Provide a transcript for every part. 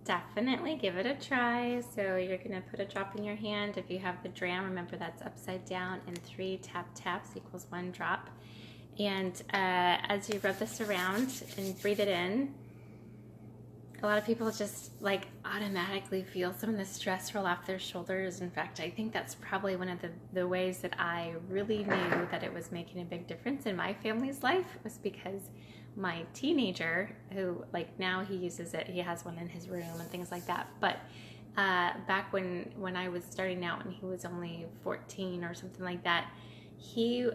definitely give it a try. So you're gonna put a drop in your hand. If you have the dram, remember that's upside down, and 3 tap taps equals 1 drop. And as you rub this around and breathe it in, a lot of people just like automatically feel some of the stress roll off their shoulders. In fact, I think that's probably one of the ways that I really knew that it was making a big difference in my family's life, was because my teenager, who like now he uses it, he has one in his room and things like that. But back when I was starting out and he was only 14 or something like that, he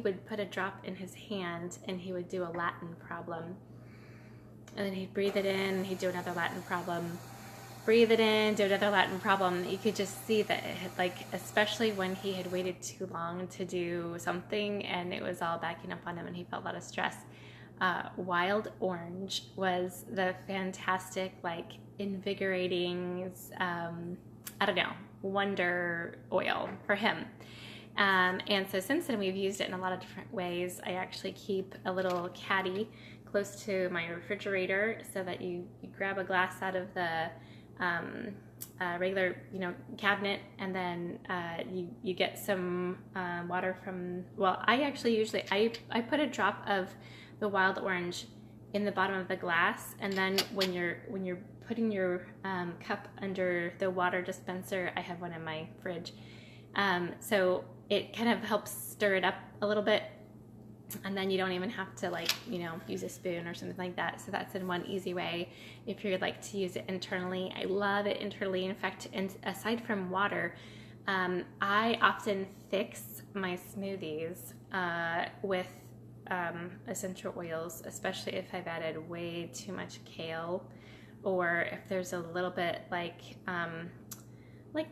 would put a drop in his hand and he would do a Latin problem. And then he'd breathe it in, he'd do another Latin problem, breathe it in, do another Latin problem. You could just see that, like, especially when he had waited too long to do something and it was all backing up on him and he felt a lot of stress. Wild orange was the fantastic, like, invigorating, I don't know, wonder oil for him. And so since then we've used it in a lot of different ways. I actually keep a little caddy close to my refrigerator so that you grab a glass out of the regular, cabinet, and then you get some water from, well, I actually usually, I put a drop of the wild orange in the bottom of the glass, and then when you're putting your cup under the water dispenser, I have one in my fridge, so it kind of helps stir it up a little bit. And then you don't even have to use a spoon or something like that. So that's in one easy way if you'd like to use it internally. I love it internally. In fact, aside from water, I often fix my smoothies with essential oils, especially if I've added way too much kale, or if there's a little bit like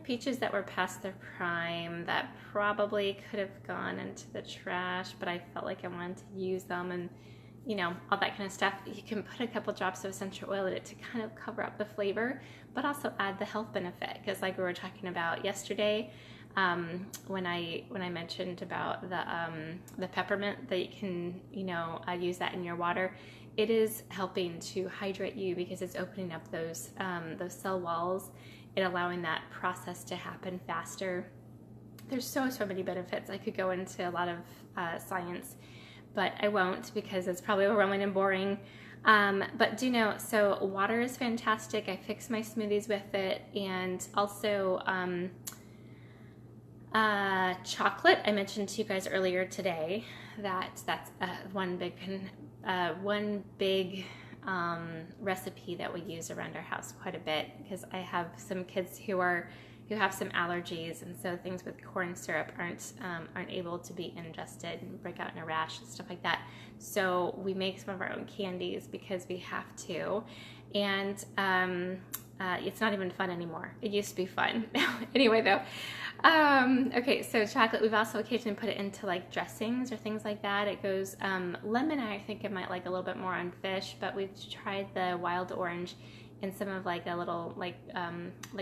peaches that were past their prime that probably could have gone into the trash, but I felt like I wanted to use them, and all that kind of stuff. You can put a couple drops of essential oil in it to kind of cover up the flavor, but also add the health benefit, because like we were talking about yesterday, when I mentioned about the peppermint, that you can use that in your water. It is helping to hydrate you because it's opening up those cell walls and allowing that process to happen faster. There's so many benefits. I could go into a lot of science, but I won't because it's probably overwhelming and boring. But do know, so water is fantastic. I fix my smoothies with it, and also chocolate. I mentioned to you guys earlier today that that's one big recipe that we use around our house quite a bit, because I have some kids who have some allergies, and so things with corn syrup aren't able to be ingested and break out in a rash and stuff like that. So we make some of our own candies because we have to, and it's not even fun anymore. It used to be fun. Anyway, though. Okay, so chocolate, we've also occasionally put it into like dressings or things like that. It goes, lemon, I think I might like a little bit more on fish, but we've tried the wild orange in some of like a little like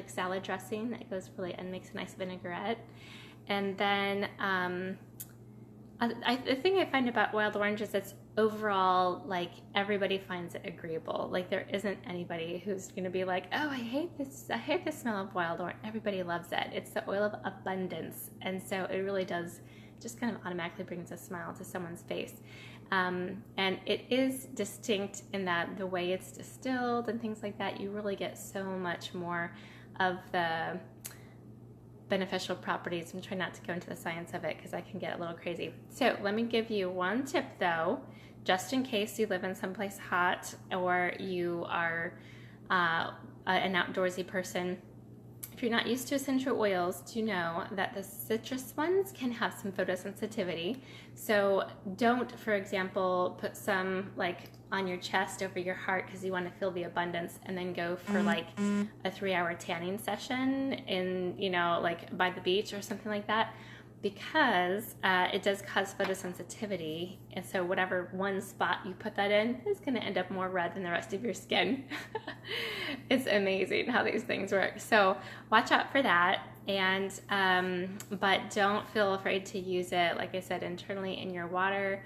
salad dressing that goes really and makes a nice vinaigrette. And then the thing I find about wild orange is it's overall, like, everybody finds it agreeable. Like, there isn't anybody who's going to be like, oh, I hate the smell of wild orange. Everybody loves it. It's the oil of abundance. And so it really does just kind of automatically brings a smile to someone's face. And it is distinct in that the way it's distilled and things like that, you really get so much more of the beneficial properties. I'm trying not to go into the science of it because I can get a little crazy. So let me give you one tip though, just in case you live in someplace hot or you are an outdoorsy person. If you're not used to essential oils, do know that the citrus ones can have some photosensitivity. So don't, for example, put some like on your chest over your heart because you want to feel the abundance, and then go for like a 3-hour tanning session in, like by the beach or something like that, because it does cause photosensitivity. And so whatever one spot you put that in is going to end up more red than the rest of your skin. It's amazing how these things work. So watch out for that. And but don't feel afraid to use it, like I said, internally in your water.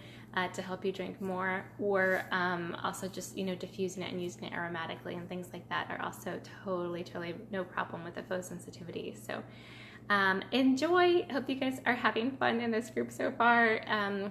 to help you drink more, or also just, you know, diffusing it and using it aromatically and things like that are also totally no problem with the photosensitivity. So enjoy. Hope you guys are having fun in this group so far.